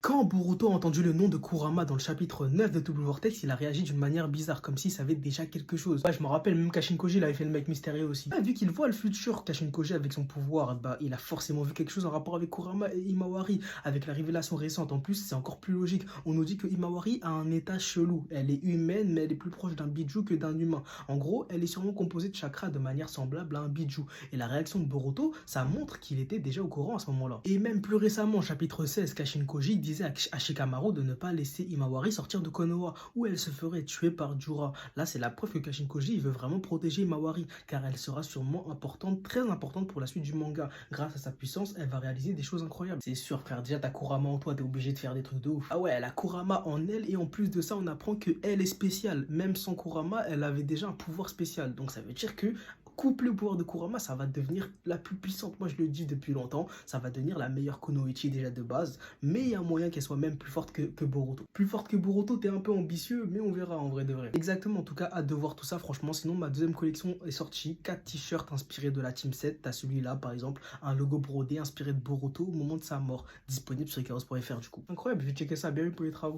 Quand Boruto a entendu le nom de Kurama dans le chapitre 9 de Double Vortex, il a réagi d'une manière bizarre, comme s'il savait déjà quelque chose. Ouais, je me rappelle, même Kashin Koji, il avait fait le mec mystérieux aussi. Vu qu'il voit le futur, Kashin Koji avec son pouvoir, il a forcément vu quelque chose en rapport avec Kurama et Himawari, avec la révélation récente. En plus, c'est encore plus logique. On nous dit que Himawari a un état chelou. Elle est humaine, mais elle est plus proche d'un biju que d'un humain. En gros, elle est sûrement composée de chakras de manière semblable à un biju. Et la réaction de Boruto, ça montre qu'il était déjà au courant à ce moment-là. Et même plus récemment, chapitre 16, Kashin Koji disait à Shikamaru de ne pas laisser Himawari sortir de Konoha, où elle se ferait tuer par Jura. Là, c'est la preuve que Kashin Koji il veut vraiment protéger Himawari, car elle sera sûrement importante, très importante pour la suite du manga. Grâce à sa puissance, elle va réaliser des choses incroyables. C'est sûr, frère, déjà t'as Kurama en toi, t'es obligé de faire des trucs de ouf. Ah ouais, elle a Kurama en elle, et en plus de ça, on apprend que elle est spéciale. Même sans Kurama, elle avait déjà un pouvoir spécial. Donc ça veut dire que couplé au pouvoir de Kurama, ça va devenir la plus puissante. Moi, je le dis depuis longtemps, ça va devenir la meilleure Kunoichi déjà de base. Mais il y a moyen qu'elle soit même plus forte que Boruto. Plus forte que Boruto, t'es un peu ambitieux, mais on verra en vrai de vrai. Exactement, en tout cas, hâte de voir tout ça, franchement. Sinon, ma deuxième collection est sortie. 4 t-shirts inspirés de la Team 7. T'as celui-là, par exemple, un logo brodé inspiré de Boruto au moment de sa mort. Disponible sur ikaros.fr du coup. Incroyable, je vais checker ça, bien vu pour les travaux.